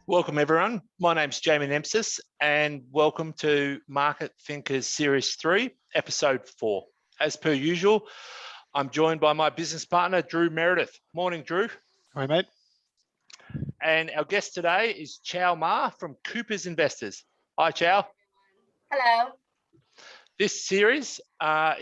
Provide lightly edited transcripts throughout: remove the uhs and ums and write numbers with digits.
Welcome everyone. My name's Jamie Nemsis and welcome to Market Thinkers Series 3, Episode 4. As per usual, I'm joined by my business partner, Drew Meredith. Morning, Drew. Hi, mate. And our guest today is Qiao Ma from Cooper's Investors. Hi, Qiao. Hello. This series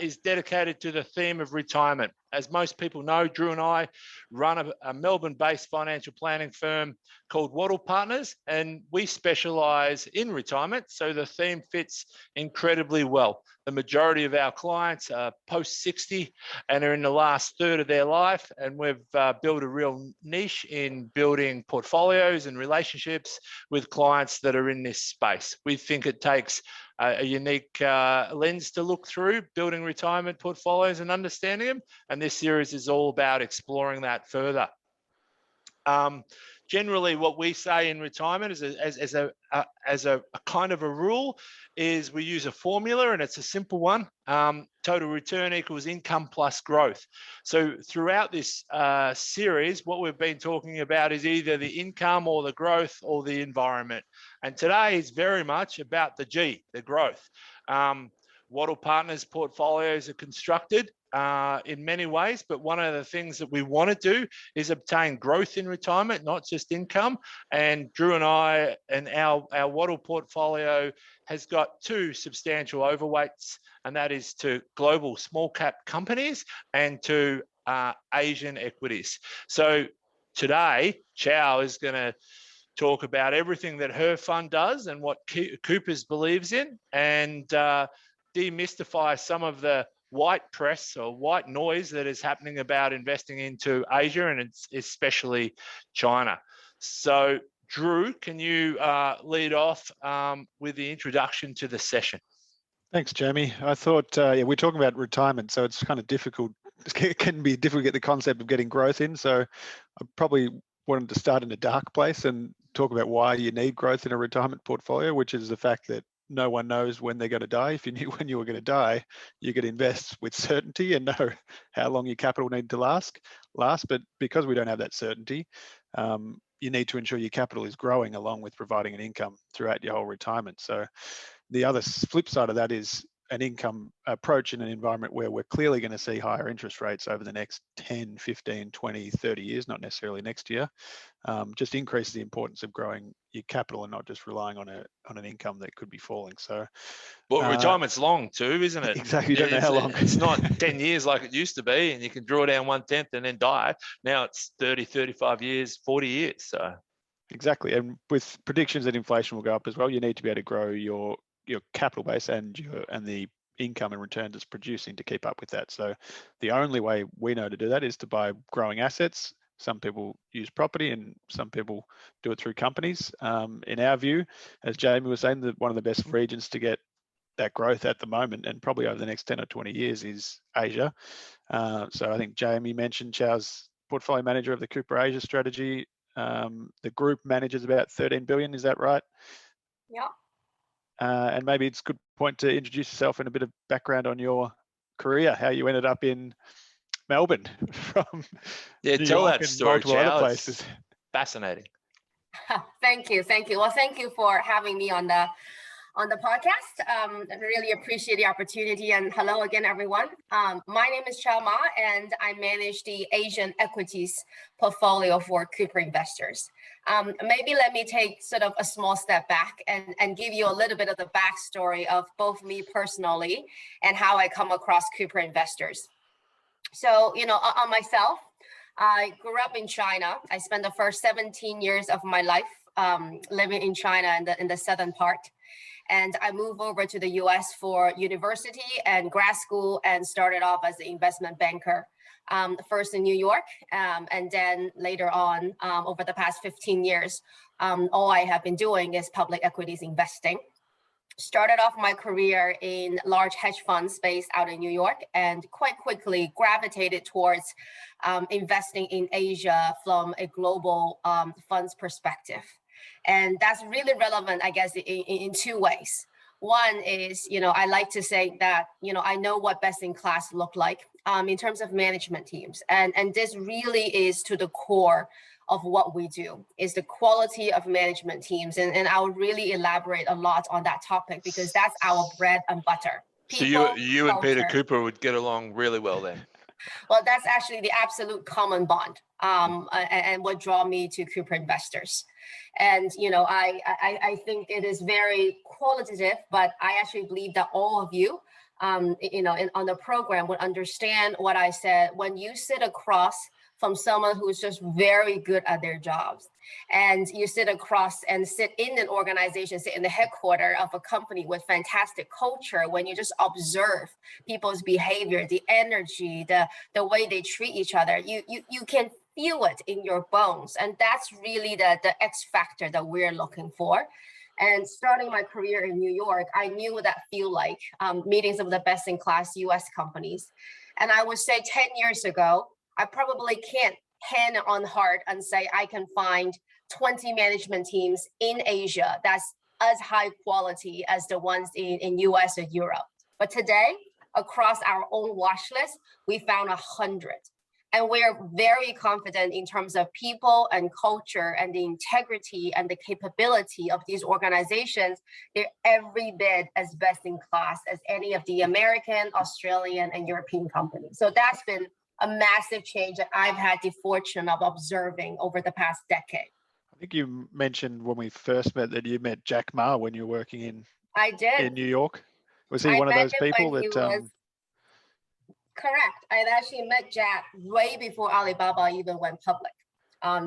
is dedicated to the theme of retirement. As most people know, Drew and I run a Melbourne-based financial planning firm called Wattle Partners, and we specialise in retirement, so the theme fits incredibly well. The majority of our clients are post-60 and are in the last third of their life, and we've built a real niche in building portfolios and relationships with clients that are in this space. We think it takes a unique lens to look through building retirement portfolios and understanding them, and this series is all about exploring that further. Generally, what we say in retirement as a kind of a rule is we use a formula, and it's a simple one. Total return equals income plus growth. So throughout this series, what we've been talking about is either the income or the growth or the environment. And today is very much about the G, the growth. Wattle Partners portfolios are constructed in many ways, but one of the things that we want to do is obtain growth in retirement, not just income. And Drew and I and our Wattle portfolio has got two substantial overweights, and that is to global small cap companies and to Asian equities. So today, Qiao is going to talk about everything that her fund does and what Cooper's believes in, and demystify some of the white press or white noise that is happening about investing into Asia and especially China. So Drew, can you lead off with the introduction to the session? Thanks, Jamie. I thought, we're talking about retirement, so it's kind of difficult. It can be difficult to get the concept of getting growth in. So I probably wanted to start in a dark place and talk about why you need growth in a retirement portfolio, which is the fact that no one knows when they're going to die. If you knew when you were going to die, you could invest with certainty and know how long your capital need to last. But because we don't have that certainty, you need to ensure your capital is growing along with providing an income throughout your whole retirement. So the other flip side of that is an income approach in an environment where we're clearly going to see higher interest rates over the next 10, 15, 20, 30 years, not necessarily next year, just increases the importance of growing your capital and not just relying on an income that could be falling. So, well, retirement's long too, isn't it? Exactly. You don't know how long. It's not 10 years like it used to be, and you can draw down 1/10 and then die. Now it's 30, 35 years, 40 years. So exactly. And with predictions that inflation will go up as well, you need to be able to grow your capital base and the income and returns it's producing to keep up with that. So the only way we know to do that is to buy growing assets. Some people use property and some people do it through companies. In our view, as Jamie was saying, that one of the best regions to get that growth at the moment and probably over the next 10 or 20 years is Asia. So I think Jamie mentioned Qiao's portfolio manager of the Cooper Asia strategy. The group manages about 13 billion, is that right? Yeah. And maybe it's a good point to introduce yourself and a bit of background on your career, how you ended up in Melbourne from New tell York that story, multiple other places. It's fascinating. Thank you. Well, thank you for having me on the podcast. I really appreciate the opportunity, and hello again, everyone. My name is Qiao Ma, and I manage the Asian equities portfolio for Cooper Investors. Maybe let me take sort of a small step back and give you a little bit of the backstory of both me personally and how I come across Cooper Investors. So, on myself, I grew up in China. I spent the first 17 years of my life living in China in the southern part. And I moved over to the US for university and grad school and started off as an investment banker, first in New York, and then later on, over the past 15 years, all I have been doing is public equities investing. Started off my career in large hedge funds based out in New York, and quite quickly gravitated towards investing in Asia from a global funds perspective. And that's really relevant, I guess, in two ways. One is, I like to say that, I know what best in class look like in terms of management teams. And this really is to the core of what we do, is the quality of management teams. And I'll really elaborate a lot on that topic because that's our bread and butter. People, so you and Peter Cooper would get along really well then. Well, that's actually the absolute common bond and what draw me to Cooper Investors. And, I think it is very qualitative, but I actually believe that all of you, on the program would understand what I said. When you sit across from someone who's just very good at their jobs, and you sit across and sit in an organization, sit in the headquarters of a company with fantastic culture, when you just observe people's behavior, the energy, the way they treat each other, you can feel it in your bones. And that's really the X factor that we're looking for. And starting my career in New York, I knew what that feel like, meetings of the best in class US companies. And I would say 10 years ago, I probably can't hand on heart and say I can find 20 management teams in Asia that's as high quality as the ones in US or Europe. But today, across our own watch list, we found 100. And we're very confident in terms of people and culture and the integrity and the capability of these organizations. They're every bit as best in class as any of the American, Australian, and European companies. So that's been a massive change that I've had the fortune of observing over the past decade. I think you mentioned when we first met that you met Qiao Ma when you were working in New York. Was he one of those people that? Correct. I actually met Jack way before Alibaba even went public.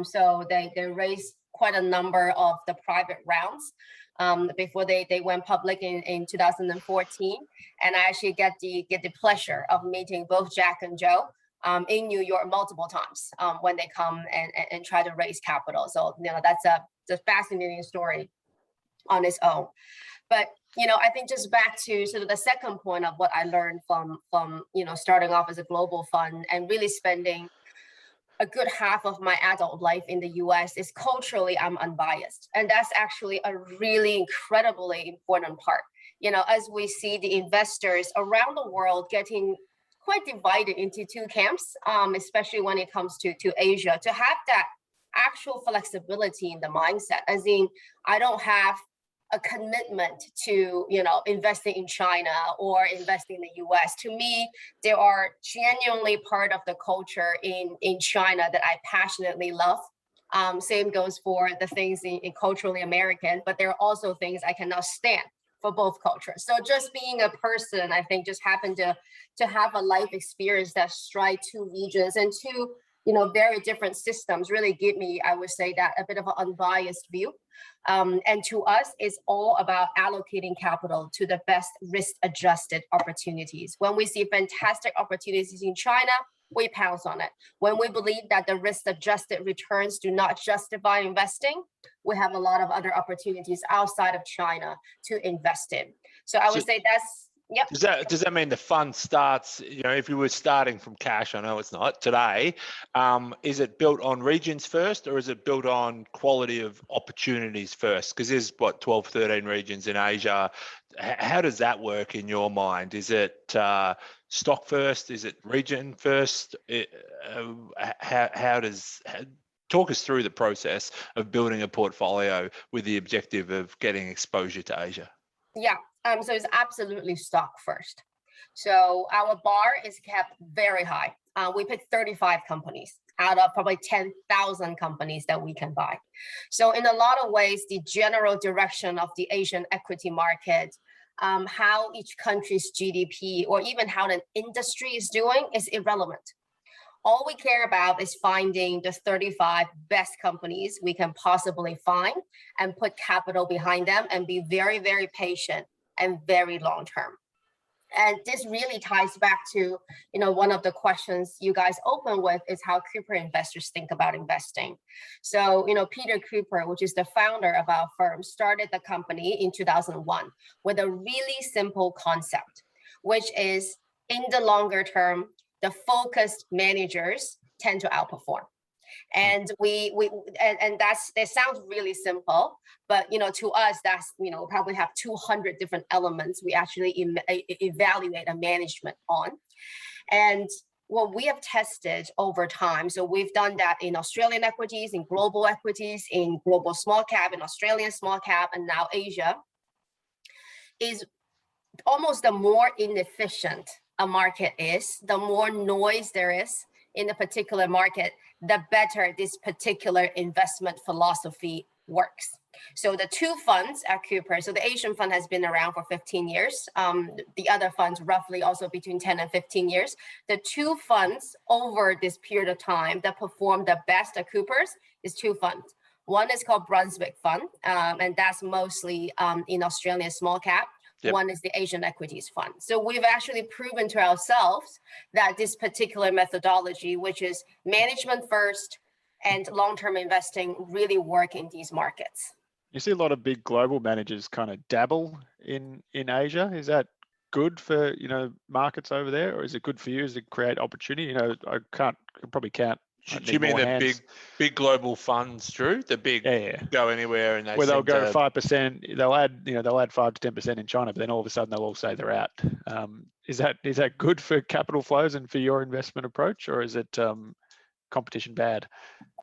So they raised quite a number of the private rounds before they went public in 2014. And I actually get the pleasure of meeting both Jack and Joe in New York multiple times when they come and try to raise capital. So that's a fascinating story on its own. But I think just back to sort of the second point of what I learned from starting off as a global fund and really spending a good half of my adult life in the US is culturally I'm unbiased. And that's actually a really incredibly important part. As we see the investors around the world getting quite divided into two camps, especially when it comes to Asia, to have that actual flexibility in the mindset, as in I don't have a commitment to investing in China or investing in the US. To me, they are genuinely part of the culture in China that I passionately love. Same goes for the things in culturally American, but there are also things I cannot stand for both cultures. So just being a person, I think just happened to have a life experience that strike two regions and two very different systems really give me, I would say, that a bit of an unbiased view. And to us, it's all about allocating capital to the best risk-adjusted opportunities. When we see fantastic opportunities in China, we pounce on it. When we believe that the risk-adjusted returns do not justify investing, we have a lot of other opportunities outside of China to invest in. So I would say that's, yep. Does that mean the fund starts, if you were starting from cash, I know it's not today, is it built on regions first or is it built on quality of opportunities first? Because there's 12, 13 regions in Asia. How does that work in your mind? Is it stock first? Is it region first? Talk us through the process of building a portfolio with the objective of getting exposure to Asia. Yeah. So it's absolutely stock first. So our bar is kept very high. We pick 35 companies out of probably 10,000 companies that we can buy. So in a lot of ways, the general direction of the Asian equity market, how each country's GDP or even how the industry is doing is irrelevant. All we care about is finding the 35 best companies we can possibly find and put capital behind them and be very, very patient and very long-term. And this really ties back to, one of the questions you guys open with is how Cooper investors think about investing. So, Peter Cooper, which is the founder of our firm, started the company in 2001 with a really simple concept, which is in the longer term, the focused managers tend to outperform. And that sounds really simple, but to us, that's probably have 200 different elements we actually evaluate a management on. And what we have tested over time, so we've done that in Australian equities, in global equities, in global small cap, in Australian small cap, and now Asia, is almost the more inefficient a market is, the more noise there is in a particular market, the better this particular investment philosophy works. So the two funds at Cooper, so the Asian fund has been around for 15 years. The other funds roughly also between 10 and 15 years. The two funds over this period of time that perform the best at Cooper's is two funds. One is called Brunswick Fund, and that's mostly in Australian small cap. Yep. One is the Asian Equities Fund. So we've actually proven to ourselves that this particular methodology, which is management first and long-term investing, really work in these markets. You see a lot of big global managers kind of dabble in Asia. Is that good for markets over there, or is it good for you? Does it create opportunity? I probably can't. Do you mean the big global funds, Drew? The big go anywhere and where they'll go 5%, they'll add 5 to 10% in China, but then all of a sudden they'll all say they're out. Is that good for capital flows and for your investment approach, or is it competition bad?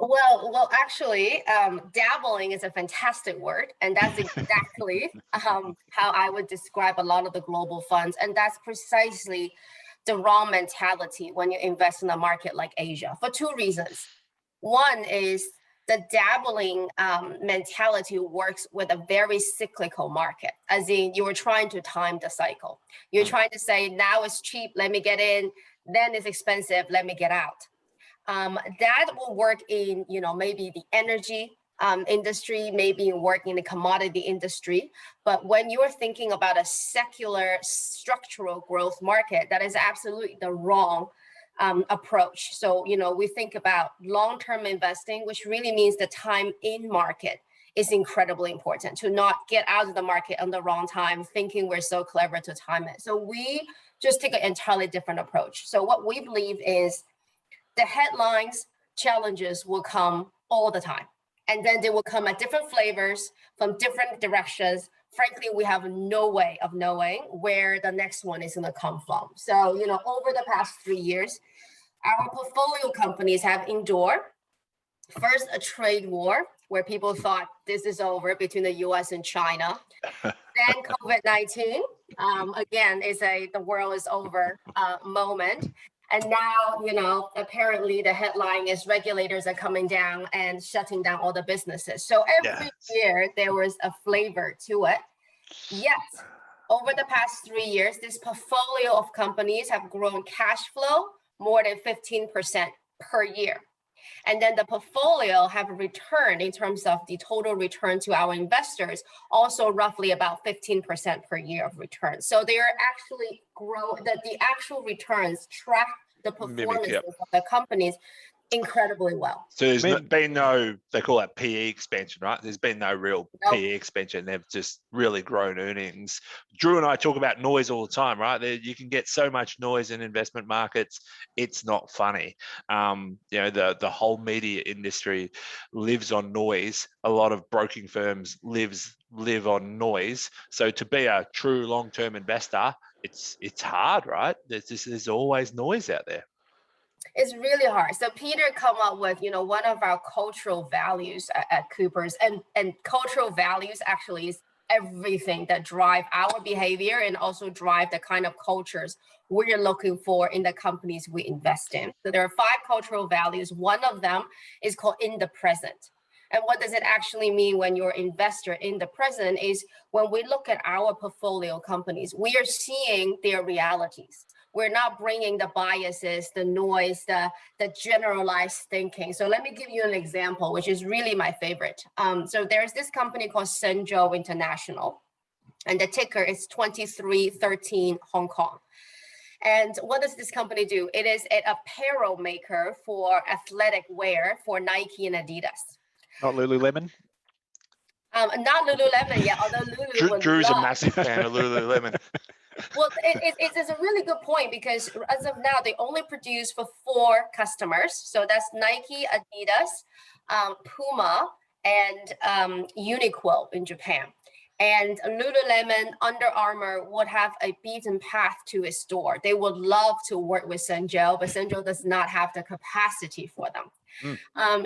Well, actually, dabbling is a fantastic word, and that's exactly how I would describe a lot of the global funds, and that's precisely the wrong mentality when you invest in a market like Asia for two reasons. One is the dabbling mentality works with a very cyclical market, as in you were trying to time the cycle. You're trying to say, now it's cheap, let me get in, then it's expensive, let me get out. That will work in, maybe the energy industry, maybe working in the commodity industry. But when you're thinking about a secular structural growth market, that is absolutely the wrong approach. So, we think about long-term investing, which really means the time in market is incredibly important, to not get out of the market on the wrong time, thinking we're so clever to time it. So we just take an entirely different approach. So what we believe is the headlines, challenges will come all the time. And then they will come at different flavors from different directions. Frankly, we have no way of knowing where the next one is going to come from. So, over the past 3 years, our portfolio companies have endured first a trade war where people thought this is over between the US and China. Then COVID-19, again, is the world is over moment. And now, apparently the headline is regulators are coming down and shutting down all the businesses. So every year there was a flavor to it. Yet, over the past 3 years, this portfolio of companies have grown cash flow more than 15% per year. And then the portfolio have returned in terms of the total return to our investors, also roughly about 15% per year of return. So they are actually the actual returns track the performance of the companies incredibly well. So there's been no, they call that PE expansion, right? There's been no real PE expansion. They've just really grown earnings. Drew and I talk about noise all the time, right? You can get so much noise in investment markets. It's not funny. The whole media industry lives on noise. A lot of broking firms live on noise. So to be a true long-term investor, it's hard, right? There's always noise out there. It's really hard. So Peter come up with, one of our cultural values at Cooper's, and cultural values actually is everything that drive our behavior and also drive the kind of cultures we're looking for in the companies we invest in. So there are 5 cultural values. One of them is called in the present. And what does it actually mean when you're an investor in the present is when we look at our portfolio companies, we are seeing their realities. We're not bringing the biases, the noise, the generalized thinking. So let me give you an example, which is really my favorite. So there's this company called Shenzhou International, and the ticker is 2313 Hong Kong. And what does this company do? It is an apparel maker for athletic wear for Nike and Adidas. Not Lululemon? Not Lululemon yet, although Lulu Drew's a massive fan of Lululemon. Well, it's a really good point because as of now, they only produce for 4 customers. So that's Nike, Adidas, Puma, and Uniqlo in Japan. And Lululemon, Under Armour would have a beaten path to its door. They would love to work with Shenzhou, but Shenzhou does not have the capacity for them.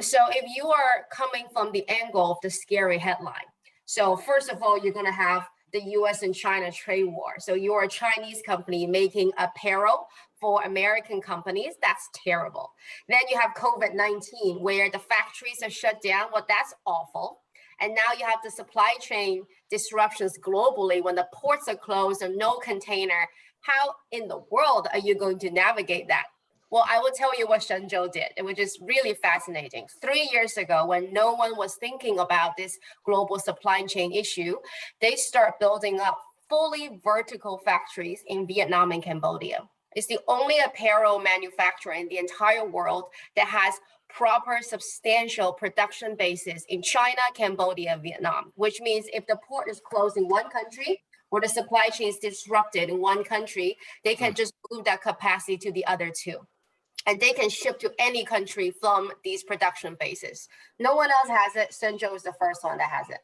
So if you are coming from the angle of the scary headline, so first of all, you're going to have the US and China trade war. So you're a Chinese company making apparel for American companies. That's terrible. Then you have COVID-19 where the factories are shut down. Well, that's awful. And now you have the supply chain disruptions globally when the ports are closed and no container. How in the world are you going to navigate that? Well, I will tell you what Shenzhou did, which is really fascinating. 3 years ago, when no one was thinking about this global supply chain issue, they start building up fully vertical factories in Vietnam and Cambodia. It's the only apparel manufacturer in the entire world that has proper substantial production bases in China, Cambodia, Vietnam, which means if the port is closed in one country or the supply chain is disrupted in one country, they can just move that capacity to the other 2. And they can ship to any country from these production bases. No one else has it. Shenzhou is the first one that has it.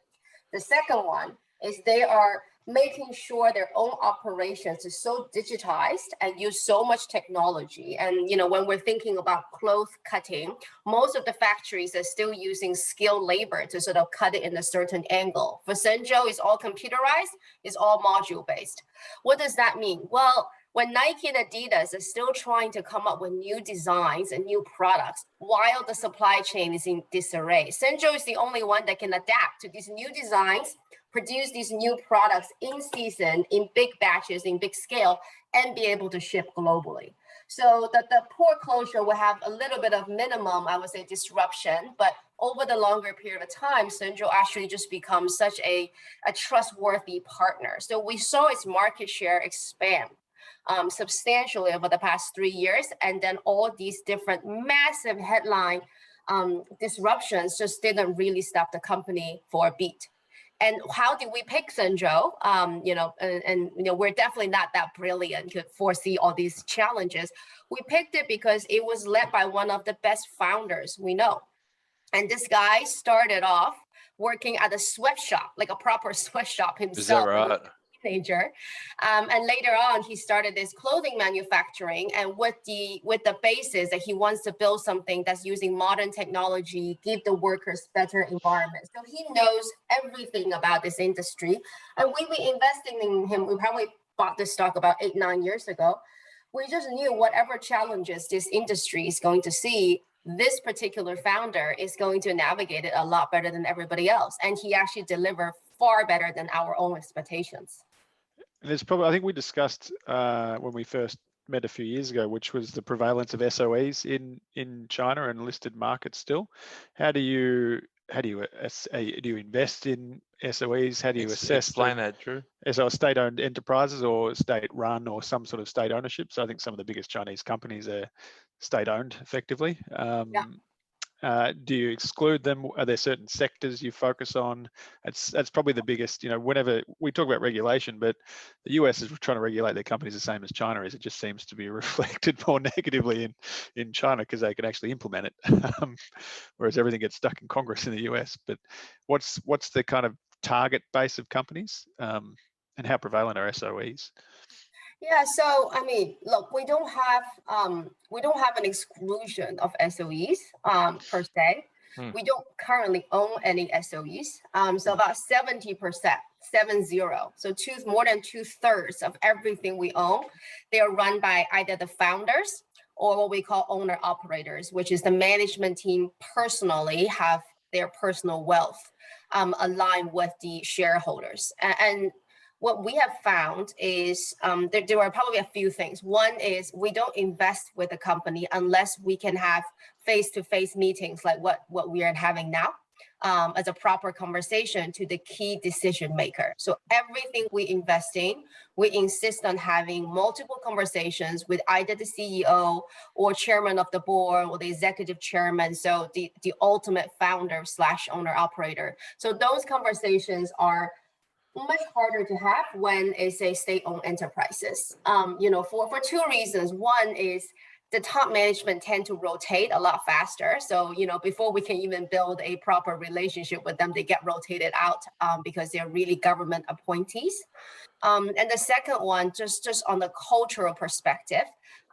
The second one is they are making sure their own operations is so digitized and use so much technology. And when we're thinking about cloth cutting, most of the factories are still using skilled labor to sort of cut it in a certain angle. For Shenzhou, it's all computerized, it's all module based. What does that mean? Well, when Nike and Adidas are still trying to come up with new designs and new products while the supply chain is in disarray, Shenzhou is the only one that can adapt to these new designs, produce these new products in season, in big batches, in big scale, and be able to ship globally. So the port closure will have a little bit of minimum, I would say, disruption, but over the longer period of time, Shenzhou actually just becomes such a trustworthy partner. So we saw its market share expand substantially over the past 3 years. And then all these different massive headline disruptions just didn't really stop the company for a beat. And how did we pick Shenzhou? We're definitely not that brilliant to foresee all these challenges. We picked it because it was led by one of the best founders we know. And this guy started off working at a sweatshop, like a proper sweatshop himself. Is that right? Teenager. And later on, he started this clothing manufacturing, and with the basis that he wants to build something that's using modern technology, give the workers better environment. So he knows everything about this industry. And we were investing in him. We probably bought this stock about 8-9 years ago. We just knew whatever challenges this industry is going to see, this particular founder is going to navigate it a lot better than everybody else. And he actually delivered far better than our own expectations. And there's probably, I think we discussed when we first met a few years ago, which was the prevalence of SOEs in China and listed markets still. How do you invest in SOEs? How do you assess? Explain that, Drew. So state-owned enterprises or state-run or some sort of state ownership. So I think some of the biggest Chinese companies are state-owned effectively. Do you exclude them? Are there certain sectors you focus on? That's probably the biggest, whenever we talk about regulation, but the US is trying to regulate their companies the same as China is. It just seems to be reflected more negatively in China because they can actually implement it, whereas everything gets stuck in Congress in the US. But what's the kind of target base of companies and how prevalent are SOEs? Yeah, so I mean, look, we don't have an exclusion of SOEs per se. We don't currently own any SOEs. So about 70%, 70. So more than 2/3 of everything we own, they are run by either the founders or what we call owner operators, which is the management team personally have their personal wealth aligned with the shareholders. And what we have found is there are probably a few things. One is we don't invest with a company unless we can have face-to-face meetings like what we are having now as a proper conversation to the key decision maker. So everything we invest in, we insist on having multiple conversations with either the CEO or chairman of the board or the executive chairman. So the ultimate founder / owner operator. So those conversations are much harder to have when it's a state-owned enterprises. For two reasons. One is the top management tend to rotate a lot faster. So, before we can even build a proper relationship with them, they get rotated out because they're really government appointees. And the second one, just on the cultural perspective.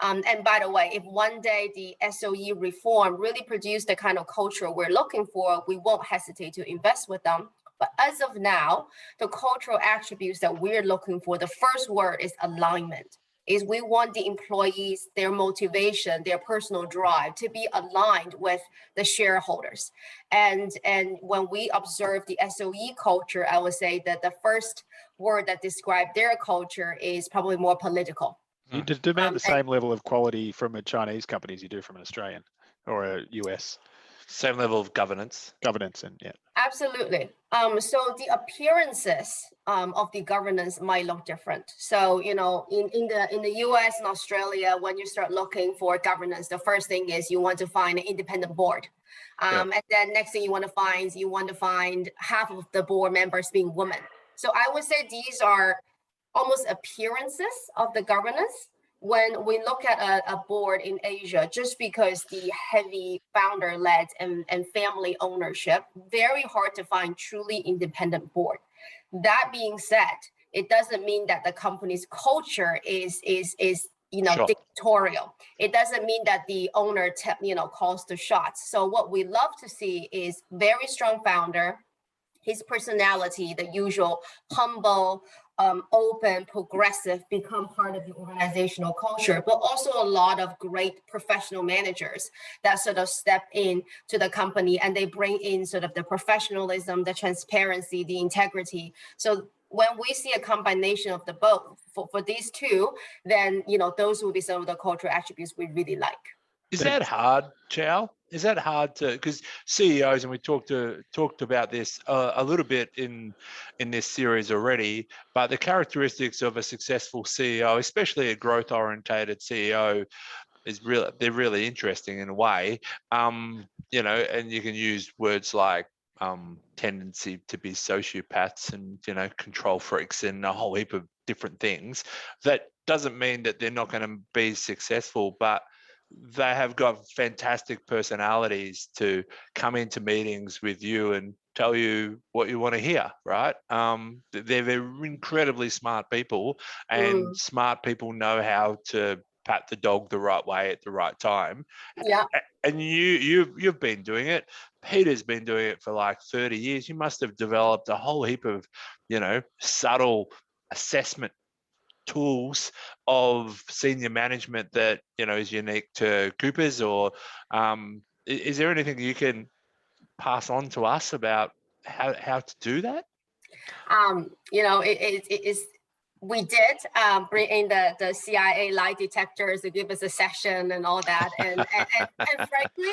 And by the way, if one day the SOE reform really produced the kind of culture we're looking for, we won't hesitate to invest with them. But as of now, the cultural attributes that we're looking for, the first word is alignment. Is we want the employees, their motivation, their personal drive to be aligned with the shareholders. And when we observe the SOE culture, I would say that the first word that describes their culture is probably more political. You demand the same level of quality from a Chinese company as you do from an Australian or a US. Same level of governance. And yeah. Absolutely. So the appearances of the governance might look different. So, in the US and Australia, when you start looking for governance, the first thing is you want to find an independent board. And then next thing you want to find half of the board members being women. So I would say these are almost appearances of the governance. When we look at a board in Asia, just because the heavy founder-led and family ownership, very hard to find truly independent board. That being said, it doesn't mean that the company's culture is Sure. dictatorial. It doesn't mean that the owner calls the shots. So what we love to see is very strong founder, his personality, the usual humble, open, progressive, become part of the organizational culture, but also a lot of great professional managers that sort of step in to the company and they bring in sort of the professionalism, the transparency, the integrity. So when we see a combination of the both for these two, then those will be some of the cultural attributes we really like. Is that hard, Qiao? Is that hard to, because CEOs, and we talked about this a little bit in this series already, but the characteristics of a successful CEO, especially a growth-orientated CEO, they're really interesting in a way. And you can use words like tendency to be sociopaths and control freaks and a whole heap of different things. That doesn't mean that they're not going to be successful, but they have got fantastic personalities to come into meetings with you and tell you what you want to hear, right? They're incredibly smart people, and smart people know how to pat the dog the right way at the right time. Yeah. And you've been doing it. Peter's been doing it for like 30 years. You must have developed a whole heap of, subtle assessment tools of senior management that is unique to Coopers, or is there anything you can pass on to us about how to do that? We did bring in the CIA lie detectors to give us a session and all that, and frankly,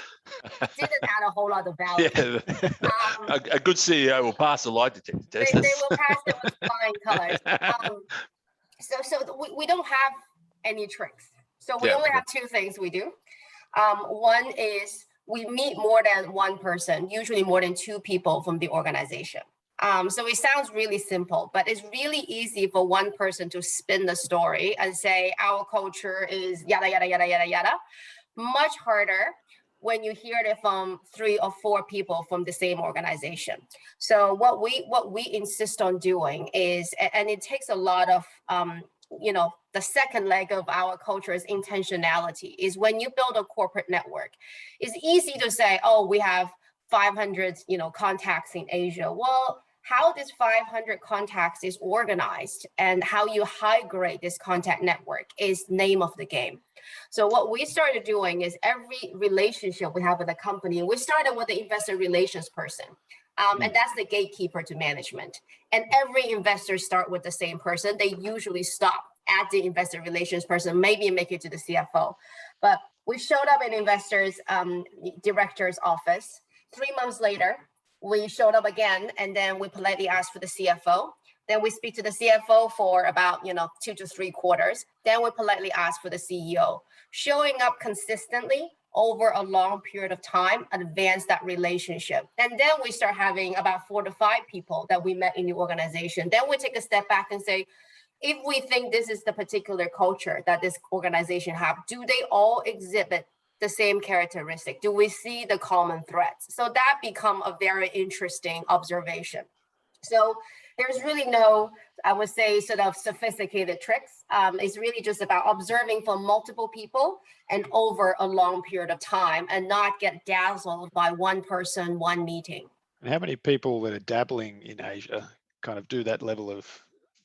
it didn't add a whole lot of value. Yeah. A good CEO will pass the lie detector test. They will pass it with flying colors. So we don't have any tricks. So we only have two things we do. One is we meet more than one person, usually more than two people from the organization. So it sounds really simple, but it's really easy for one person to spin the story and say, our culture is yada, yada, yada, yada, yada. Much harder when you hear it from 3 or 4 people from the same organization. So what we insist on doing is, and it takes a lot of, the second leg of our culture is intentionality, is when you build a corporate network, it's easy to say, oh, we have 500, contacts in Asia. Well, how this 500 contacts is organized and how you high grade this contact network is name of the game. So what we started doing is every relationship we have with a company, we started with the investor relations person. And that's the gatekeeper to management. And every investor start with the same person. They usually stop at the investor relations person, maybe make it to the CFO. But we showed up in investors director's office. 3 months later, we showed up again, and then we politely asked for the CFO. Then we speak to the CFO for about 2 to 3 quarters. Then we politely ask for the CEO. Showing up consistently over a long period of time, advance that relationship. And then we start having about 4 to 5 people that we met in the organization. Then we take a step back and say, if we think this is the particular culture that this organization have, do they all exhibit the same characteristic? Do we see the common threads? So that become a very interesting observation. So there's really no, I would say, sort of sophisticated tricks. It's really just about observing from multiple people and over a long period of time, and not get dazzled by one person, one meeting. And how many people that are dabbling in Asia kind of do that level of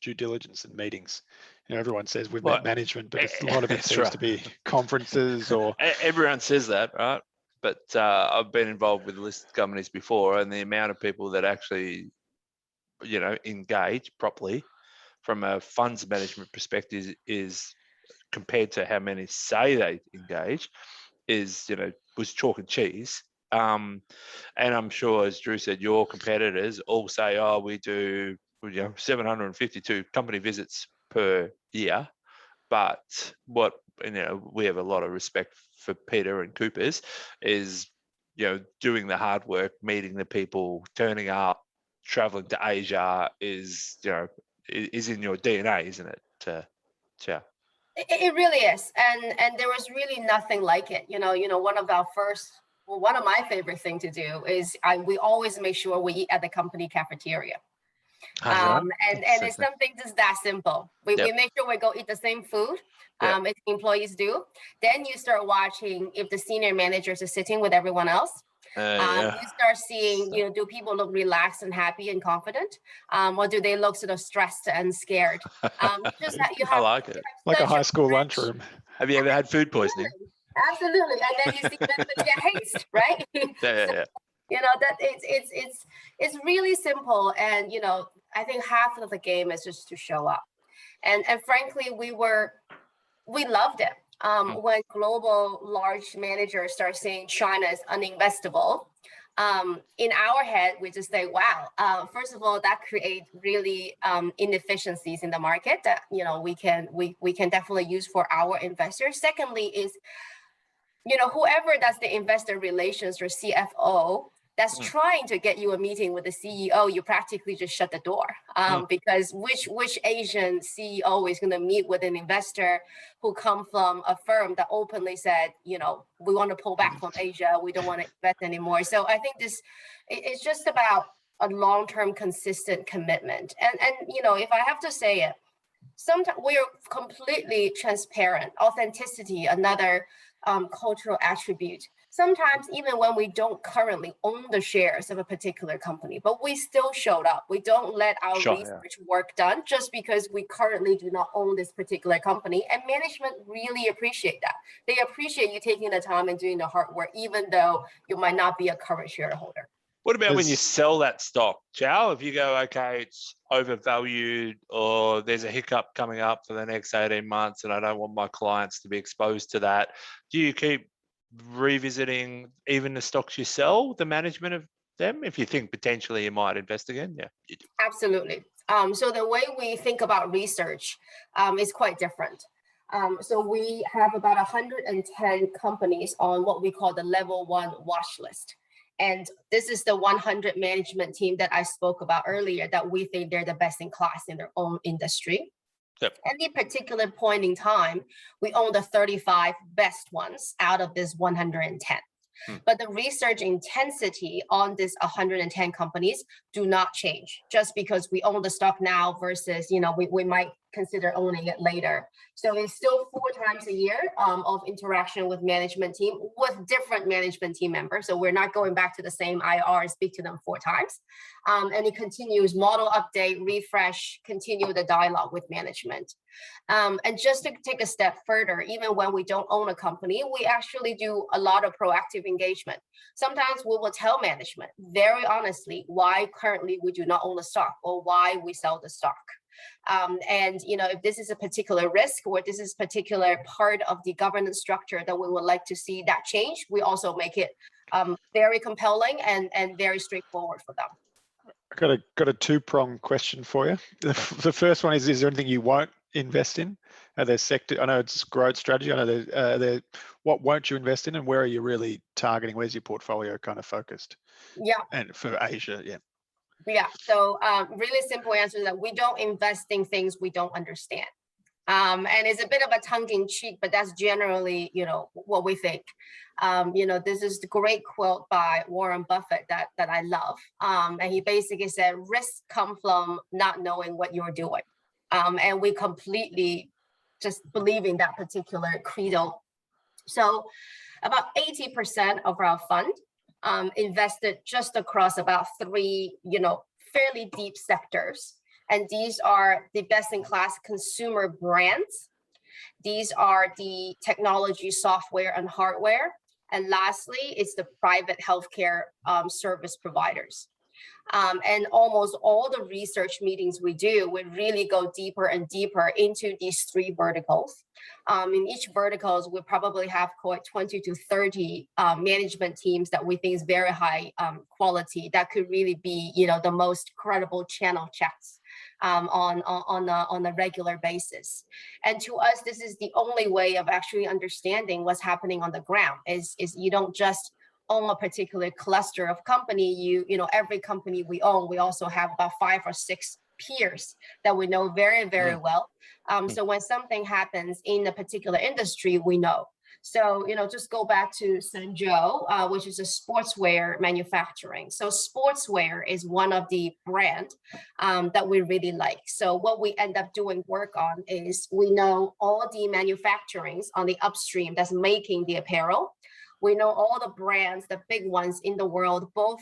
due diligence and meetings? You know, everyone says we've met management, but a lot of it seems to be conferences or... Everyone says that, right? But I've been involved with listed companies before, and the amount of people that actually, you know, engage properly from a funds management perspective is compared to how many say they engage is, you know, was chalk and cheese. And I'm sure, as Drew said, your competitors all say, oh, we do, you know, 752 company visits per year. But what, you know, we have a lot of respect for Peter and Cooper's is, you know, doing the hard work, meeting the people, turning up, traveling to Asia is, you know, is in your DNA, isn't it? Yeah. It really is, and there was really nothing like it. You know, one of my favorite thing to do is we always make sure we eat at the company cafeteria. And it's something just that simple. We make sure we go eat the same food as the employees do. Then you start watching if the senior managers are sitting with everyone else. You start seeing, you know, do people look relaxed and happy and confident, or do they look sort of stressed and scared? I like it. Like a high school lunchroom. Have you ever had food poisoning? Absolutely. And then you see them get haste, right? You know, that it's really simple. And, you know, I think half of the game is just to show up. And frankly, we loved it. When global large managers start saying China is uninvestable, in our head, we just say, wow, first of all, that creates really inefficiencies in the market that, you know, we can definitely use for our investors. Secondly is, you know, whoever does the investor relations or CFO that's trying to get you a meeting with the CEO, you practically just shut the door, because which Asian CEO is going to meet with an investor who come from a firm that openly said, you know, we want to pull back from Asia, we don't want to invest anymore. So I think it's just about a long-term consistent commitment. And you know, if I have to say it, sometimes we are completely transparent. Authenticity, another cultural attribute. Sometimes even when we don't currently own the shares of a particular company, but we still showed up. We don't let our research work done just because we currently do not own this particular company. And management really appreciate that. They appreciate you taking the time and doing the hard work, even though you might not be a current shareholder. What about when you sell that stock, Qiao? If you go, okay, it's overvalued, or there's a hiccup coming up for the next 18 months and I don't want my clients to be exposed to that, do you keep revisiting even the stocks you sell, the management of them, if you think potentially you might invest again? Yeah, you do. Absolutely. So the way we think about research is quite different. So we have about 110 companies on what we call the level 1 watch list. And this is the 100 management team that I spoke about earlier that we think they're the best in class in their own industry. At any particular point in time, we own the 35 best ones out of this 110. But the research intensity on this 110 companies do not change just because we own the stock now versus, you know, we might consider owning it later. So it's still 4 times a year of interaction with management team with different management team members. So we're not going back to the same IR and speak to them 4 times. And it continues model update, refresh, continue the dialogue with management. And just to take a step further, even when we don't own a company, we actually do a lot of proactive engagement. Sometimes we will tell management very honestly why currently we do not own the stock or why we sell the stock. And you know, if this is a particular risk or this is a particular part of the governance structure that we would like to see that change, we also make it very compelling and very straightforward for them. Got a 2-pronged question for you. The first one is there anything you won't invest in? Are there sector? I know it's growth strategy. I know there. What won't you invest in, and where are you really targeting? Where's your portfolio kind of focused? Yeah. And for Asia, yeah. Yeah. So really simple answer is that we don't invest in things we don't understand. And it's a bit of a tongue-in-cheek, but that's generally, what we think. This is the great quote by Warren Buffett that I love. And he basically said, risks come from not knowing what you're doing. And we completely just believe in that particular credo. So about 80% of our fund invested just across about three, fairly deep sectors. And these are the best-in-class consumer brands. These are the technology, software, and hardware. And lastly, it's the private healthcare service providers. And almost all the research meetings we do, we really go deeper and deeper into these three verticals. In each verticals, we probably have 20 to 30 management teams that we think is very high quality. That could really be, the most credible channel checks on a regular basis. And to us, this is the only way of actually understanding what's happening on the ground. Is you don't just own a particular cluster of company. Every company we own, we also have about 5 or 6 peers that we know very, very well. So when something happens in a particular industry, we know. So, just go back to Shenzhou, which is a sportswear manufacturing. So sportswear is one of the brand that we really like. So what we end up doing work on is we know all the manufacturings on the upstream that's making the apparel. We know all the brands, the big ones in the world, both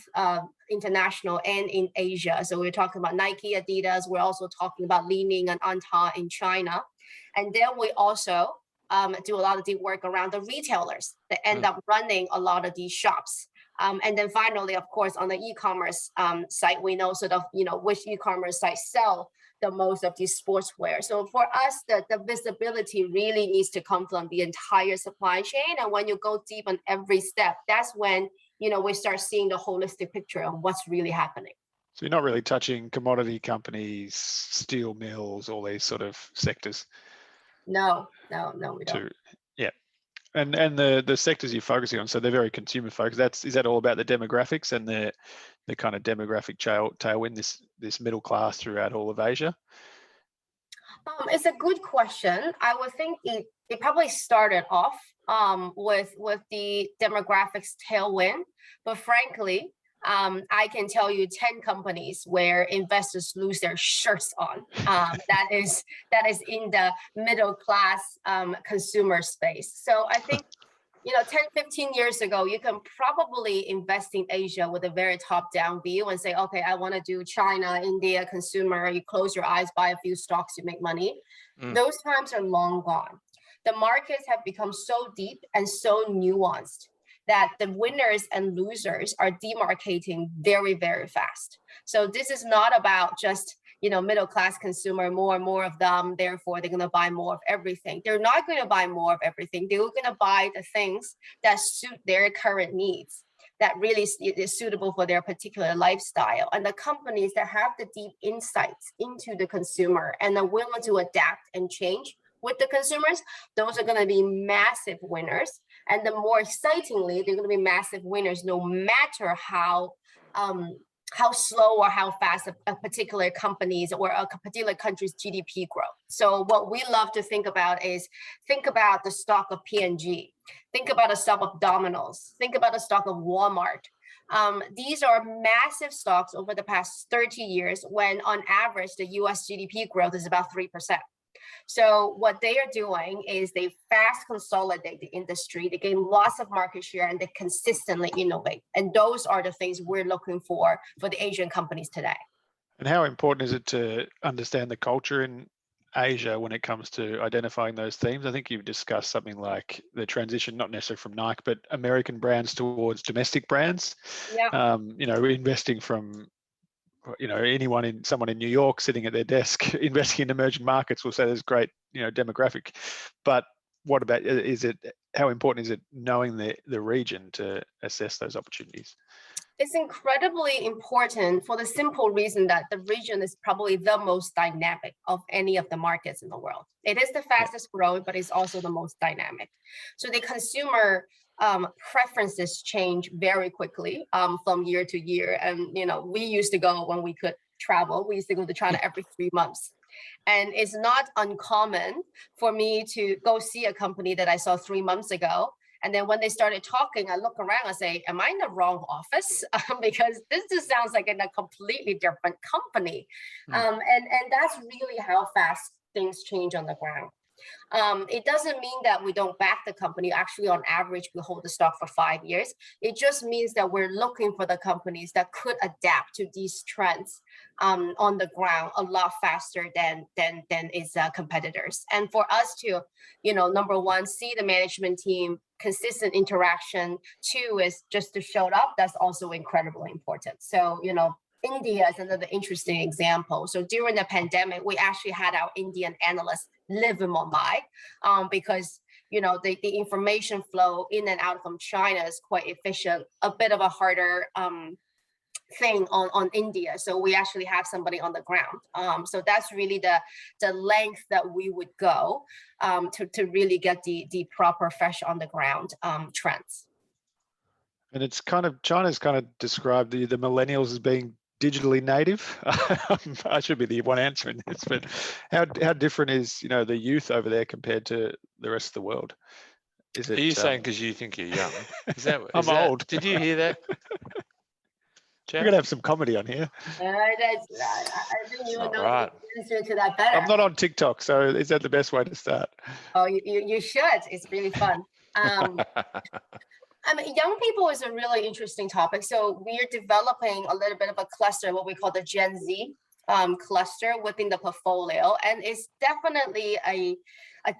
international and in Asia. So we're talking about Nike, Adidas. We're also talking about Li-Ning and Anta in China. And then we also do a lot of the work around the retailers that end up running a lot of these shops. And then finally, of course, on the e-commerce site, we know sort of, which e-commerce sites sell the most of these sportswear. So for us, the visibility really needs to come from the entire supply chain. And when you go deep on every step, that's when, we start seeing the holistic picture of what's really happening. So you're not really touching commodity companies, steel mills, all these sort of sectors? No, we don't. Yeah. And the sectors you're focusing on, so they're very consumer focused. Is that all about the demographics and the kind of demographic tailwind, this middle class throughout all of Asia? It's a good question. I would think it probably started off with the demographics tailwind, but frankly, I can tell you 10 companies where investors lose their shirts on. That is in the middle class consumer space. So I think 10, 15 years ago, you can probably invest in Asia with a very top-down view and say, okay, I want to do China, India, consumer. You close your eyes, buy a few stocks, you make money. Those times are long gone. The markets have become so deep and so nuanced that the winners and losers are demarcating very, very fast. So this is not about just middle-class consumer, more and more of them, therefore they're going to buy more of everything. They're not going to buy more of everything. They're going to buy the things that suit their current needs, that really is suitable for their particular lifestyle. And the companies that have the deep insights into the consumer and are willing to adapt and change with the consumers, those are going to be massive winners. And the more excitingly, they're going to be massive winners no matter how slow or how fast a particular company's or a particular country's GDP grow. So what we love to think about is, think about the stock of P&G, think about the stock of Domino's, think about the stock of Walmart. These are massive stocks over the past 30 years when on average, the US GDP growth is about 3%. So what they are doing is they fast consolidate the industry, they gain lots of market share, and they consistently innovate. And those are the things we're looking for the Asian companies today. And how important is it to understand the culture in Asia when it comes to identifying those themes? I think you've discussed something like the transition, not necessarily from Nike, but American brands towards domestic brands. Yeah. Investing from someone in New York sitting at their desk investing in emerging markets will say there's great demographic, but what about, how important is it knowing the region to assess those opportunities? It's incredibly important for the simple reason that the region is probably the most dynamic of any of the markets in the world. It is the fastest growing, but it's also the most dynamic. So the consumer preferences change very quickly from year to year. And, we used to go when we could travel. We used to go to China every 3 months. And it's not uncommon for me to go see a company that I saw 3 months ago. And then when they started talking, I look around and say, am I in the wrong office? Because this just sounds like in a completely different company. And that's really how fast things change on the ground. It doesn't mean that we don't back the company. Actually, on average, we hold the stock for 5 years. It just means that we're looking for the companies that could adapt to these trends on the ground a lot faster than its competitors. And for us to, number one, see the management team, consistent interaction. 2 is just to show up. That's also incredibly important. So, India is another interesting example. So during the pandemic, we actually had our Indian analysts live in Mumbai because the information flow in and out from China is quite efficient. A bit of a harder thing on India. So we actually have somebody on the ground. So that's really the length that we would go to really get the proper fresh on the ground trends. And it's China's kind of described the millennials as being digitally native. I should be the one answering this, but how different is the youth over there compared to the rest of the world? Are you saying because you think you're young? I'm old. Did you hear that? We're gonna have some comedy on here. I think you would know right. the answer to that better. I'm not on TikTok, so is that the best way to start? Oh, you should. It's really fun. Young people is a really interesting topic. So we're developing a little bit of a cluster, what we call the Gen Z cluster within the portfolio. And it's definitely a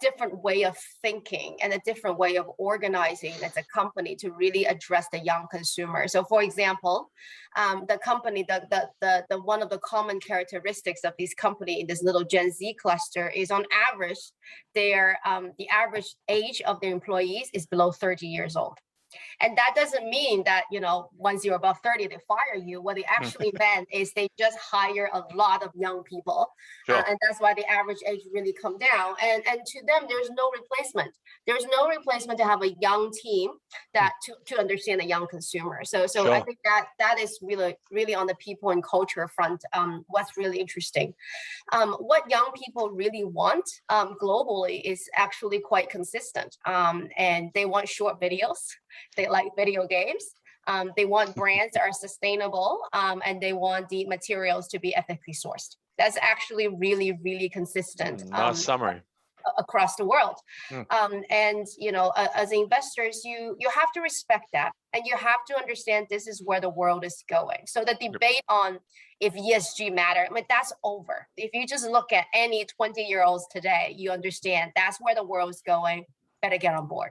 different way of thinking and a different way of organizing as a company to really address the young consumer. So for example, the company, the one of the common characteristics of this company in this little Gen Z cluster is on average, the average age of their employees is below 30 years old. And that doesn't mean that, once you're above 30, they fire you. What they actually meant is they just hire a lot of young people. Sure. And that's why the average age really come down. And to them, there's no replacement. There's no replacement to have a young team that to understand a young consumer. So sure. I think that is really, really on the people and culture front, what's really interesting. What young people really want globally is actually quite consistent. And they want short videos. They like video games. They want brands that are sustainable, and they want the materials to be ethically sourced. That's actually really, really consistent. Nice summary. Across the world. And as investors, you have to respect that, and you have to understand this is where the world is going. So the debate on if ESG matter, that's over. If you just look at any 20-year-olds today, you understand that's where the world is going. Better get on board.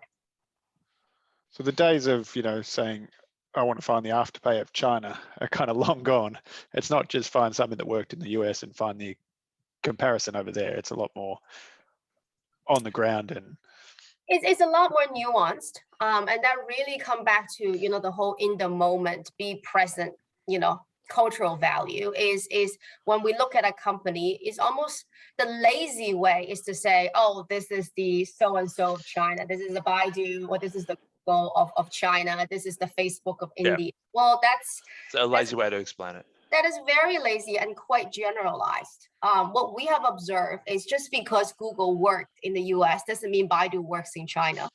So the days of, saying, I want to find the afterpay of China are kind of long gone. It's not just find something that worked in the US and find the comparison over there. It's a lot more on the ground. And it's a lot more nuanced. And that really come back to, the whole in the moment, be present, cultural value is when we look at a company, it's almost the lazy way is to say, oh, this is the so-and-so of China. This is the Baidu, or this is the of China, this is the Facebook of India. Well, that's a lazy way to explain it. That is very lazy and quite generalized. What we have observed is just because Google worked in the US doesn't mean Baidu works in China.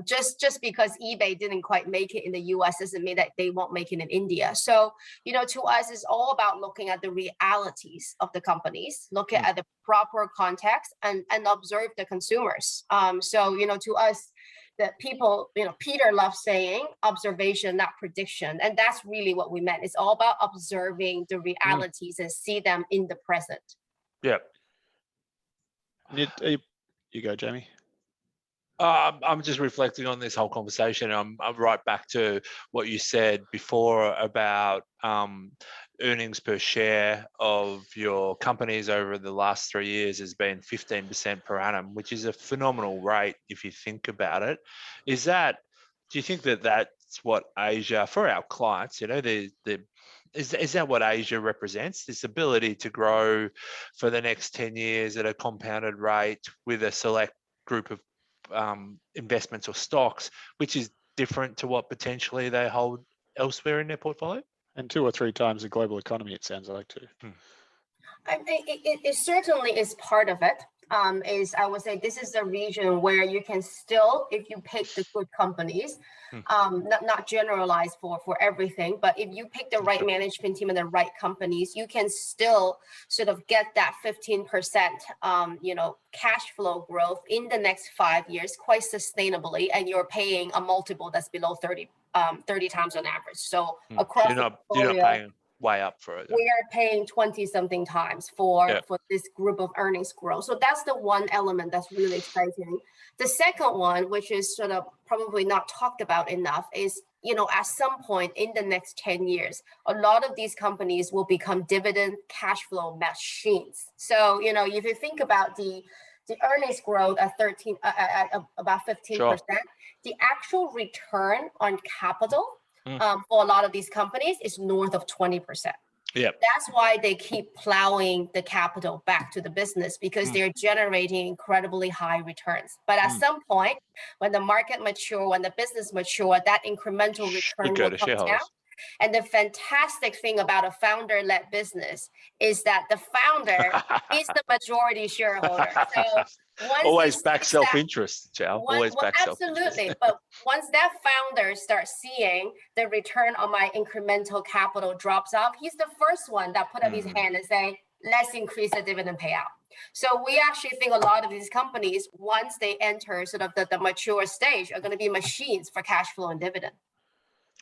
Just because eBay didn't quite make it in the US doesn't mean that they won't make it in India. So, to us, it's all about looking at the realities of the companies, looking at the proper context and observe the consumers. So, to us, that people, Peter loves saying observation, not prediction. And that's really what we meant. It's all about observing the realities and see them in the present. Yeah. You go, Jamie. I'm just reflecting on this whole conversation. I'm right back to what you said before about earnings per share of your companies over the last 3 years has been 15% per annum, which is a phenomenal rate if you think about it. Do you think that that's what Asia, for our clients, is that what Asia represents? This ability to grow for the next 10 years at a compounded rate with a select group of investments or stocks, which is different to what potentially they hold elsewhere in their portfolio? And 2 or 3 times the global economy, it sounds like, too. It certainly is part of it. I would say this is a region where you can still, if you pick the good companies, not generalize for everything, but if you pick the right management team and the right companies, you can still sort of get that 15%, cash flow growth in the next 5 years quite sustainably, and you're paying a multiple that's below 30 times on average. So across you're not paying way up for it. We are paying 20-something times for this group of earnings growth. So that's the one element that's really exciting. The second one, which is sort of probably not talked about enough, is, at some point in the next 10 years, a lot of these companies will become dividend cash flow machines. So, if you think about the earnings growth at about 15%, sure. the actual return on capital for a lot of these companies is north of 20%. Yep. That's why they keep plowing the capital back to the business, because they're generating incredibly high returns. But at some point, when the market mature, when the business mature, that incremental return will come down. And the fantastic thing about a founder-led business is that the founder is the majority shareholder. So always back self-interest, Qiao. Always back self-interest. Absolutely. But once that founder starts seeing the return on my incremental capital drops off, he's the first one that put up his hand and say, let's increase the dividend payout. So we actually think a lot of these companies, once they enter sort of the mature stage, are going to be machines for cash flow and dividend.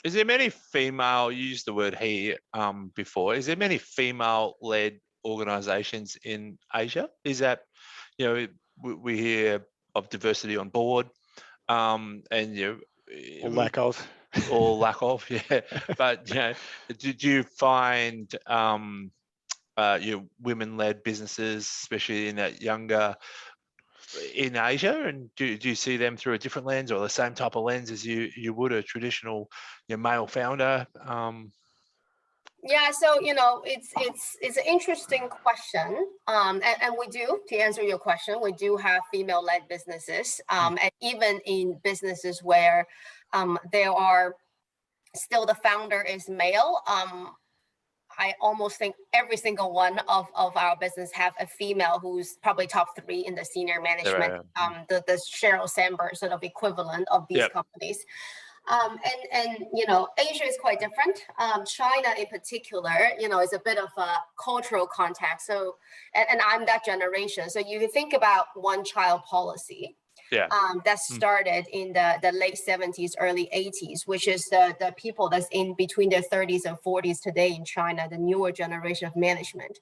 Is there many female, you used the word he before, is there many female-led organizations in Asia? Is that, we hear of diversity on board, and or lack of, yeah. But did you find women-led businesses, especially in that younger in Asia, and do you see them through a different lens or the same type of lens as you would a traditional male founder? Yeah, so it's an interesting question, and we do, to answer your question, we do have female-led businesses, and even in businesses where there are still the founder is male. I almost think every single one of our business have a female who's probably top 3 in the senior management, the Sheryl Sandberg sort of equivalent of these companies. And Asia is quite different. China in particular, is a bit of a cultural context. So, and I'm that generation. So you think about one-child policy. That started in the late 70s, early 80s, which is the people that's in between their 30s and 40s today in China, the newer generation of management.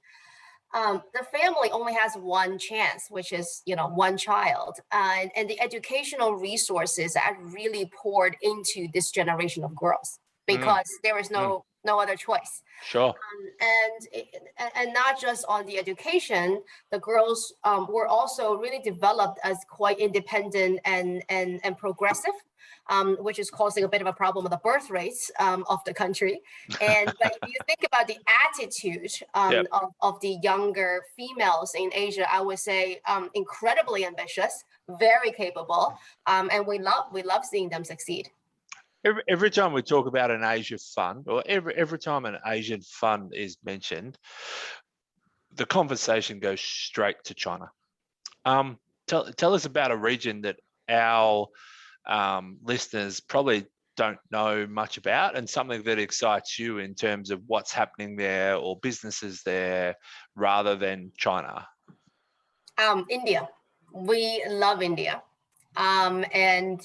The family only has one chance, which is, one child. And the educational resources are really poured into this generation of girls because there is no other choice. Sure. And not just on the education, the girls were also really developed as quite independent and progressive, which is causing a bit of a problem with the birth rates of the country. But if you think about the attitude of the younger females in Asia, I would say incredibly ambitious, very capable, and we love seeing them succeed. Every time we talk about an Asia fund, or every time an Asian fund is mentioned, the conversation goes straight to China. Tell us about a region that our listeners probably don't know much about, and something that excites you in terms of what's happening there or businesses there, rather than China. India. We love India, and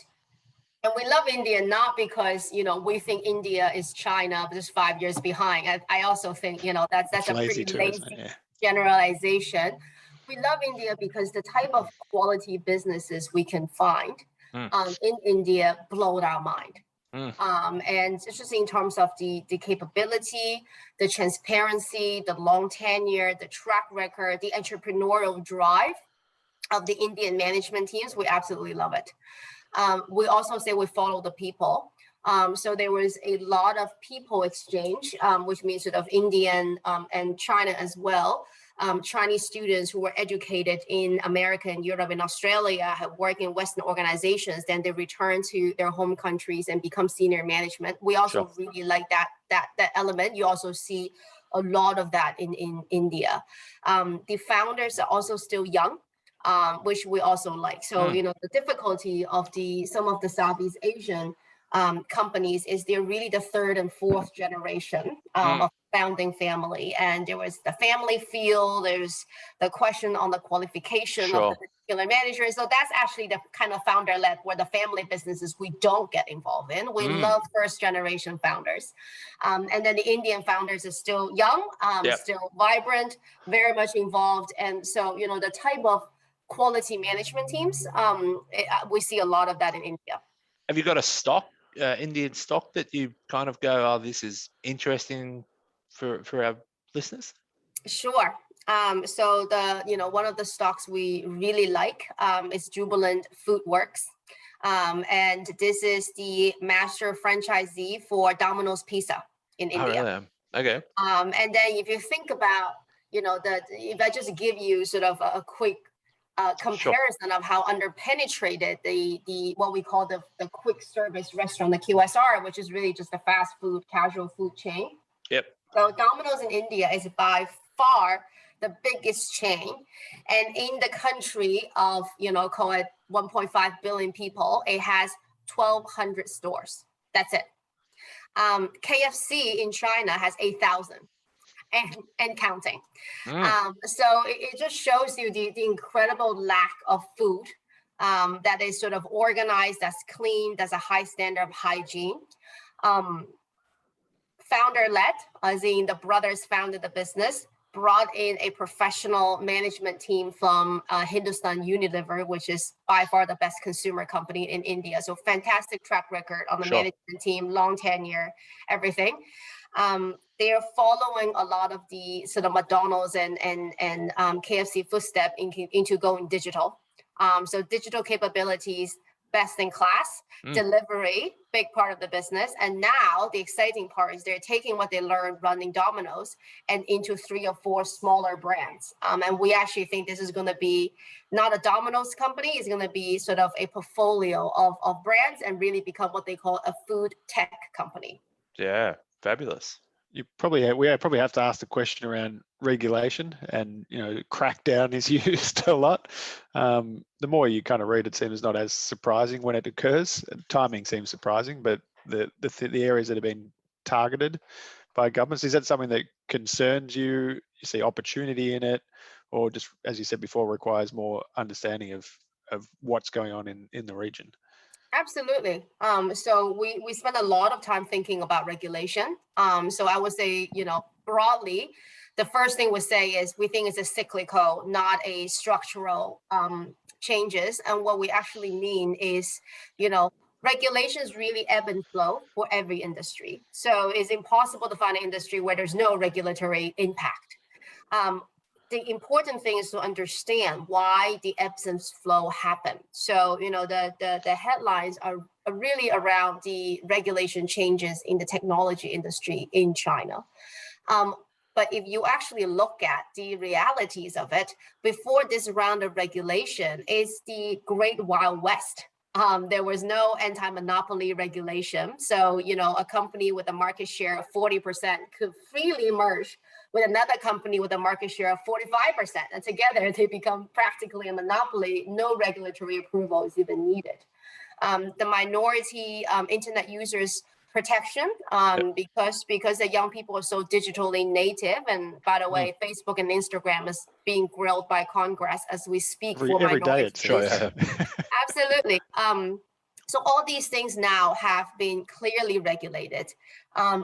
we love India not because, we think India is China just 5 years behind. I also think, that's a pretty lazy generalization. We love India because the type of quality businesses we can find in India blowed our mind. And it's just in terms of the capability, the transparency, the long tenure, the track record, the entrepreneurial drive of the Indian management teams, we absolutely love it. We also say we follow the people. So there was a lot of people exchange, which means sort of Indian and China as well. Chinese students who were educated in America and Europe and Australia have worked in Western organizations, then they return to their home countries and become senior management. We also really like that element. You also see a lot of that in India. The founders are also still young, which we also like. So, the difficulty of some of the Southeast Asian companies is they're really the third and fourth generation of founding family, and there was the family feel, there's the question on the qualification of the particular manager. So that's actually the kind of founder-led, where the family businesses we don't get involved in. We love first generation founders, and then the Indian founders are still young, still vibrant, very much involved. And so the type of quality management teams, we see a lot of that in India. Have you got a stock, Indian stock, that you kind of go, oh, this is interesting for our listeners? Sure. So one of the stocks we really like is Jubilant FoodWorks. And this is the master franchisee for Domino's Pizza in India. Oh, really? Okay. And then if you think about, if I just give you sort of a quick comparison of how underpenetrated the what we call the quick service restaurant, the QSR, which is really just a fast food, casual food chain. Yep. So Domino's in India is by far the biggest chain, and in the country of call it 1.5 billion people, it has 1,200 stores. That's it. KFC in China has 8,000. And counting. So it just shows you the incredible lack of food that is sort of organized, that's clean, that's a high standard of hygiene. Founder-led, as in the brothers founded the business, brought in a professional management team from Hindustan Unilever, which is by far the best consumer company in India. So fantastic track record on the management team, long tenure, everything. They are following a lot of the sort of McDonald's and KFC footstep into going digital. So digital capabilities, best in class, delivery, big part of the business. And now the exciting part is they're taking what they learned running Domino's and into 3 or 4 smaller brands. And we actually think this is going to be not a Domino's company, it's going to be sort of a portfolio of brands and really become what they call a food tech company. Yeah, fabulous. We probably have to ask the question around regulation, and crackdown is used a lot. The more you kind of read, it seems not as surprising when it occurs. Timing seems surprising, but the areas that have been targeted by governments, is that something that concerns you? You see opportunity in it, or just, as you said before, requires more understanding of what's going on in the region? Absolutely. So we spend a lot of time thinking about regulation. So I would say, broadly, the first thing we say is we think it's a cyclical, not a structural changes. And what we actually mean is, regulations really ebb and flow for every industry. So it's impossible to find an industry where there's no regulatory impact. The important thing is to understand why the ebbs and flow happen. So, the headlines are really around the regulation changes in the technology industry in China. But if you actually look at the realities of it, before this round of regulation is the Great Wild West. There was no anti-monopoly regulation. So, a company with a market share of 40% could freely merge with another company with a market share of 45%. And together they become practically a monopoly. No regulatory approval is even needed. The minority internet users protection, because the young people are so digitally native. And by the way, Facebook and Instagram is being grilled by Congress as we speak for every day. It's absolutely. So all these things now have been clearly regulated.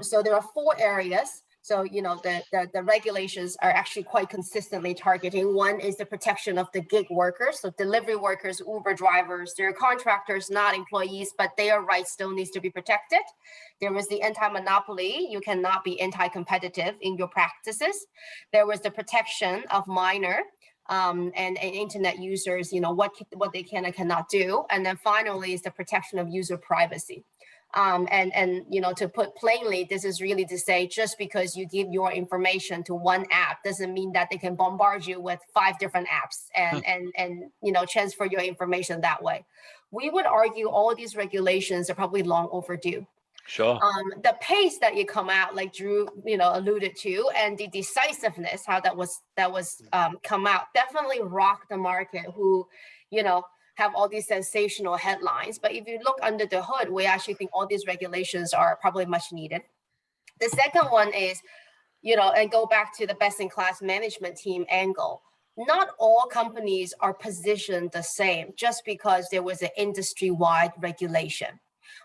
So there are 4 areas So, the regulations are actually quite consistently targeting. One is the protection of the gig workers, so delivery workers, Uber drivers, they're contractors, not employees, but their rights still needs to be protected. There was the anti-monopoly. You cannot be anti-competitive in your practices. There was the protection of minor and internet users, what they can and cannot do. And then finally is the protection of user privacy. To put plainly, this is really to say, just because you give your information to one app doesn't mean that they can bombard you with 5 different apps and transfer your information that way. We would argue all these regulations are probably long overdue. Sure. The pace that you come out, like Drew, alluded to, and the decisiveness, how that was come out, definitely rocked the market. Who, have all these sensational headlines. But if you look under the hood, we actually think all these regulations are probably much needed. The second one is, and go back to the best-in-class management team angle. Not all companies are positioned the same just because there was an industry-wide regulation.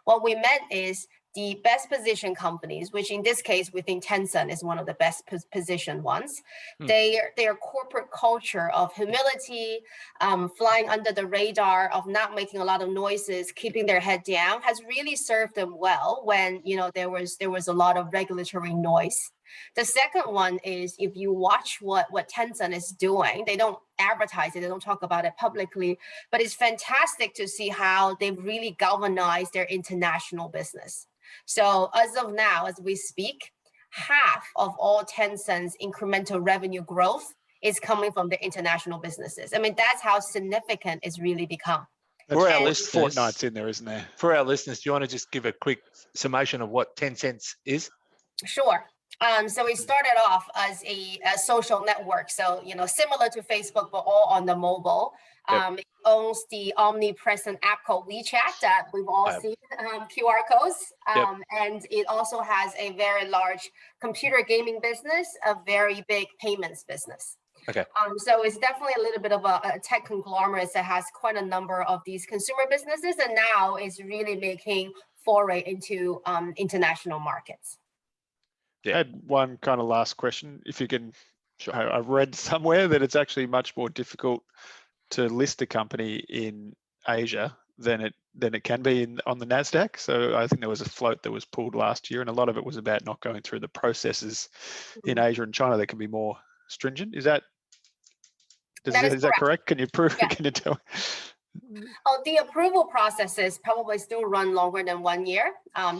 What we meant is the best positioned companies, which in this case, we think Tencent is one of the best positioned ones. Their corporate culture of humility, flying under the radar, of not making a lot of noises, keeping their head down, has really served them well when there was a lot of regulatory noise. The second one is, if you watch what Tencent is doing, they don't advertise it, they don't talk about it publicly, but it's fantastic to see how they've really galvanized their international business. So as of now, as we speak, half of all Tencent's incremental revenue growth is coming from the international businesses. I mean, that's how significant it's really become. For our listeners, fortnights in there, isn't there? For our listeners, do you want to just give a quick summation of what Tencent is? Sure. So it started off as a social network, so similar to Facebook, but all on the mobile. It owns the omnipresent app called WeChat that we've all seen, QR codes, and it also has a very large computer gaming business, a very big payments business. Okay. So it's definitely a little bit of a tech conglomerate that has quite a number of these consumer businesses, and now is really making foray into international markets. I had one kind of last question. If you can, sure. I've read somewhere that it's actually much more difficult to list a company in Asia than it can be on the NASDAQ. So I think there was a float that was pulled last year, and a lot of it was about not going through the processes in Asia and China that can be more stringent. Is that correct? Can you prove? Yeah. Can you tell? Oh, the approval processes probably still run longer than 1 year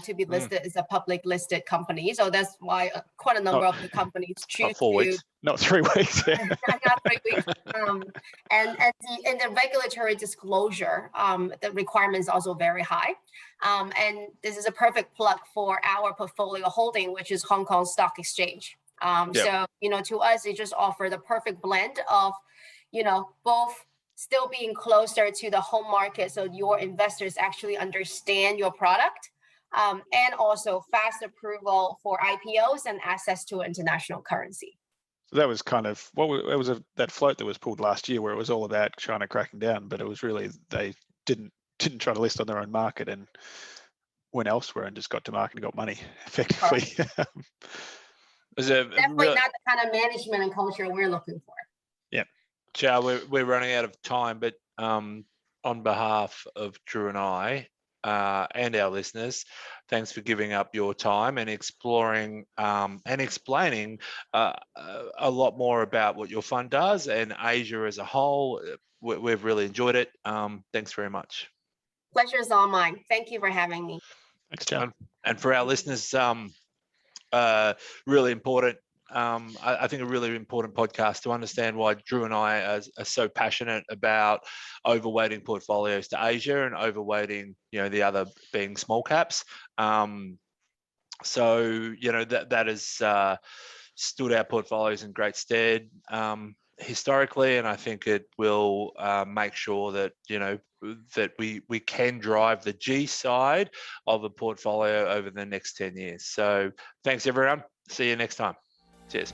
to be listed as a public listed company. So that's why quite a number of the companies choose 4 weeks, not 3 weeks. Yeah. Not 3 weeks. And the regulatory disclosure, the requirements are also very high. And this is a perfect plug for our portfolio holding, which is Hong Kong Stock Exchange. So to us, it just offers the perfect blend of both still being closer to the home market, so your investors actually understand your product, and also fast approval for IPOs and access to international currency. So that was kind of that float that was pulled last year, where it was all about China cracking down, but it was really they didn't try to list on their own market and went elsewhere and just got to market and got money effectively. Definitely not the kind of management and culture we're looking for. Yeah. Qiao, we're running out of time, but on behalf of Drew and I and our listeners, thanks for giving up your time and exploring and explaining a lot more about what your fund does and Asia as a whole. We've really enjoyed it. Thanks very much. Pleasure is all mine. Thank you for having me. Thanks, Qiao. And for our listeners, really important. I think a really important podcast to understand why Drew and I are so passionate about overweighting portfolios to Asia and overweighting, the other being small caps. So that has stood our portfolios in great stead historically, and I think it will make sure that that we can drive the G side of a portfolio over the next 10 years. So thanks everyone. See you next time. Cheers.